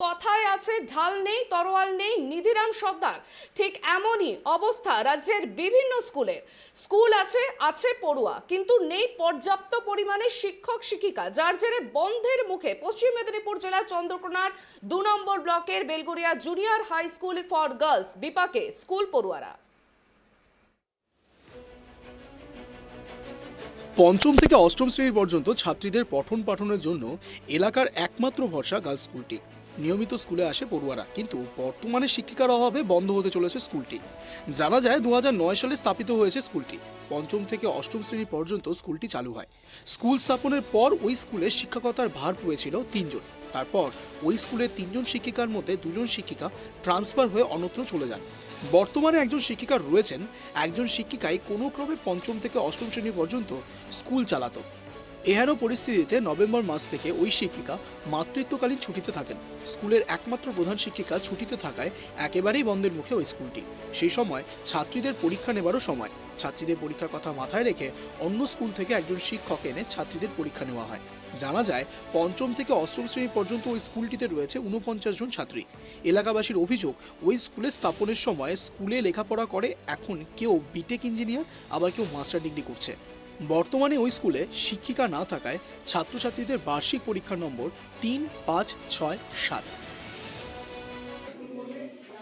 কথায় আছে ঢাল নেই তরোয়াল নেই নিধিরাম সর্দার, ঠিক এমনই অবস্থা রাজ্যের বিভিন্ন স্কুল আছে পড়ুয়া, কিন্তু নেই পর্যাপ্ত পরিমাণে শিক্ষক শিক্ষিকা, যার জেরে বন্ধের মুখে পশ্চিম মেদিনীপুর জেলার চন্দ্রকোনার 2 নম্বর ব্লকের Belgoria junior high school for girls বিপাকে স্কুল পড়ুয়ারা। পঞ্চম থেকে অষ্টম শ্রেণী পর্যন্ত ছাত্রীদের পঠন পাঠনের জন্য এলাকার একমাত্র ভরসা গার্লস স্কুলটি। নিয়মিত স্কুলে আসে পড়ুয়ারা, কিন্তু বর্তমানে শিক্ষিকার অভাবে বন্ধ হতে চলেছে স্কুলটি। জানা যায় 2009 সালে স্থাপিত হয়েছে স্কুলটি। পঞ্চম থেকে অষ্টম শ্রেণী পর্যন্ত স্কুলটি চালু হয়। স্কুল স্থাপনের পর ওই স্কুলে শিক্ষকতার ভার পেয়েছিল 3 জন। তারপর ওই স্কুলের 3 জন শিক্ষিকার মধ্যে 2 জন শিক্ষিকা ট্রান্সফার হয়ে অন্যত্র চলে যান। বর্তমানে একজন শিক্ষিকা রয়েছেন। একজন শিক্ষিকাই কোনো ক্রমে পঞ্চম থেকে অষ্টম শ্রেণী পর্যন্ত স্কুল চালাতো। এহেন পরিস্থিতিতে নভেম্বর মাস থেকে ওই শিক্ষিকা মাতৃত্বকালীন ছুটিতে থাকেন। স্কুলের একমাত্র প্রধান শিক্ষিকা ছুটিতে থাকায় একেবারেই বন্ধের মুখে ওই স্কুলটি। সেই সময় ছাত্রীদের পরীক্ষা নেবারও সময়। ছাত্রীদের পরীক্ষার কথা মাথায় রেখে অন্য স্কুল থেকে একজন শিক্ষক এনে ছাত্রীদের পরীক্ষা নেওয়া হয়। জানা যায় পঞ্চম থেকে অষ্টম শ্রেণী পর্যন্ত ওই স্কুলটিতে রয়েছে 49 জন ছাত্রী। এলাকাবাসীর অভিযোগ, ওই স্কুলে স্থাপনের সময় স্কুলে লেখাপড়া করে এখন কেউ বিটেক ইঞ্জিনিয়ার, আবার কেউ মাস্টার ডিগ্রি করছে। বর্তমানে ওই স্কুলে শিক্ষিকা না থাকায় ছাত্রছাত্রীদের বার্ষিক পরীক্ষার নম্বর 3, 5, 6, 7।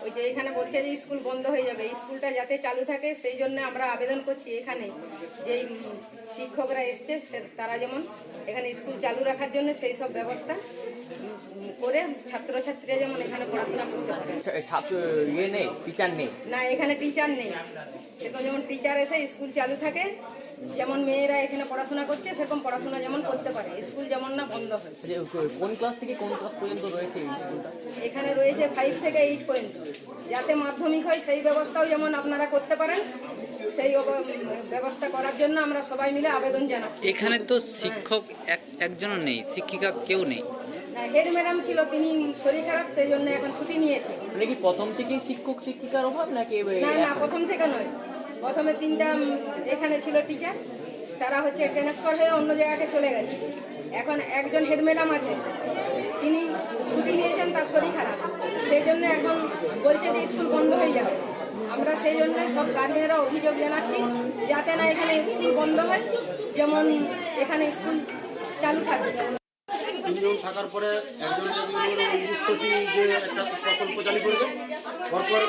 ওই যে এখানে বলছে যে স্কুল বন্ধ হয়ে যাবে, স্কুলটা যাতে চালু থাকে সেই জন্য আমরা আবেদন করছি এখানে যেই শিক্ষকরা এসছে তারা যেমন এখানে স্কুল চালু রাখার জন্য সেই সব ব্যবস্থা করে ছাত্রছাত্রীরা যেমন এখানে পড়াশোনা করতে পারে। টিচার নেই না, এখানে টিচার নেই। সেরকম যেমন টিচার এসে স্কুল চালু থাকে, যেমন মেয়েরা এখানে পড়াশোনা করছে সেরকম পড়াশোনা যেমন করতে পারে, স্কুল যেমন না বন্ধ হয়। কোন ক্লাস থেকে কোন ক্লাস পর্যন্ত রয়েছে এই স্কুলটা? এখানে রয়েছে 5 থেকে 8 পর্যন্ত। যাতে মাধ্যমিক হয় সেই ব্যবস্থাও যেমন আপনারা করতে পারেন, সেই ব্যবস্থা করার জন্য আমরা সবাই মিলে আবেদন জানাচ্ছি। এখানে তো শিক্ষক একজনও নেই, শিক্ষিকা কেউ নেই। হেড ম্যাডাম ছিল, তিনি শরীর খারাপ, সেই জন্য এখন ছুটি নিয়েছে। নাকি প্রথম থেকেই শিক্ষক শিক্ষিকার অভাব নাকি? না, প্রথম থেকে নয়। প্রথমে 3টা এখানে ছিল টিচার, তারা হচ্ছে ট্রান্সফার হয়ে অন্য জায়গায় চলে গেছে। এখন একজন হেড ম্যাডাম আছে, তিনি ছুটি নিয়েছেন, তার শরীর খারাপ, সেই জন্য এখন বলছে যে স্কুল বন্ধ হয়ে যাবে। আমরা সেই জন্য সব গার্জেনেরা অভিযোগ জানাচ্ছি যাতে না এখানে স্কুল বন্ধ হয়, যেমন এখানে স্কুল চালু থাকবে। 3 জন থাকার পরে একজন উচ্চশী যে একটা প্রকল্প চালু করেছে, পরপর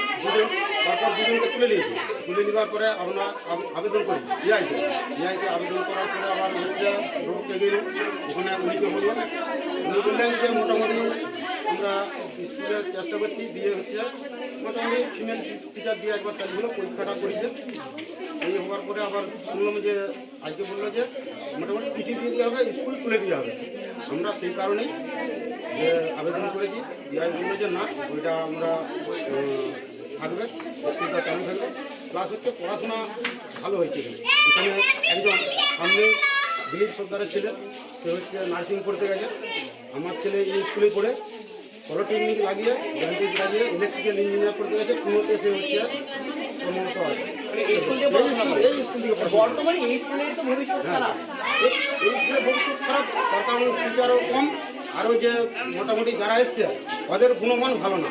দুজনকে তুলে নিয়েছি। তুলে নেওয়ার পরে আমরা আবেদন করি ইআইতে আবেদন করার পরে আবার হচ্ছে রোগকে গেলেন, ওখানে উনি বললেন যে মোটামুটি আমরা স্কুলের চেষ্টা করছি, দিয়ে হচ্ছে মোটামুটি ফিমেল টিচার দিয়ে একবার চালু পরীক্ষাটা করেছে। এই হওয়ার পরে আবার শুনলাম যে আজকে বললো যে মোটামুটি পিসি দিয়ে দেওয়া হবে, স্কুল তুলে দেওয়া হবে। আমরা সেই কারণেই যে আবেদন করেছি, ইআই বললো যে না, ওইটা আমরা থাকবে, স্কুলটা চালু থাকবে। প্লাস হচ্ছে পড়াশোনা ভালো হয়েছে। এখানে একজন সামনে দিলীপ সর্দারের ছেলে, সে হচ্ছে নার্সিং পড়তে গেছে। আমার ছেলে এই স্কুলে পড়ে পলিটেকনিক লাগিয়ে ব্যান্ডেজ লাগিয়ে ইলেকট্রিক্যাল ইঞ্জিনিয়ার পড়তে গেছে। পুরোতে সে হচ্ছে প্রমাণ পাওয়া যায়। এই স্কুল থেকে বর্তমানে এই স্কুলের তো ভবিষ্যৎ খারাপ। এই স্কুলের ভবিষ্যৎ খারাপ, তার কারণ টিচারও কম, আরও যে মোটামুটি যারা এসছে ওদের গুণমান ভালো না।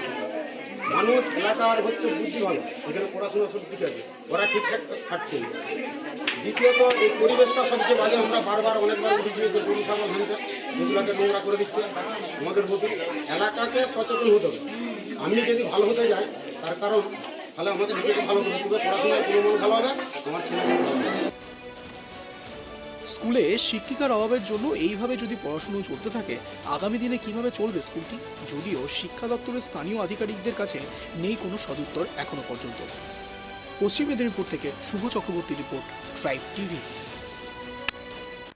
মানুষ এলাকার হচ্ছে বুদ্ধি ভালো, এখানে পড়াশোনা সব ঠিক আছে, ওরা ঠিকঠাক খাটছে। দ্বিতীয়ত এই পরিবেশটা সবচেয়ে বাজে। আমরা বারবার অনেকবার উঠেছি যে গরু ছাগল ভাঙছে, এগুলোকে নোংরা করে দিচ্ছে। আমাদের প্রতি এলাকাকে সচেতন হতে হবে। আমি যদি ভালো হতে যাই, তার কারণ তাহলে আমাকে নিজেকে ভালো হতে হবে, পড়াশোনার গুণমান ভালো হবে, আমার ছেলে ভালো হবে। স্কুলে শিক্ষিকার অভাবের জন্য এইভাবে যদি পড়াশুনো চলতে থাকে, আগামী দিনে কিভাবে চলবে স্কুলটি? যদিও শিক্ষা দপ্তরের স্থানীয় আধিকারিকদের কাছে নেই কোনো সদুত্তর এখনো পর্যন্ত। পশ্চিম মেদিনীপুর থেকে Shubho Chakraborty report, tribe TV.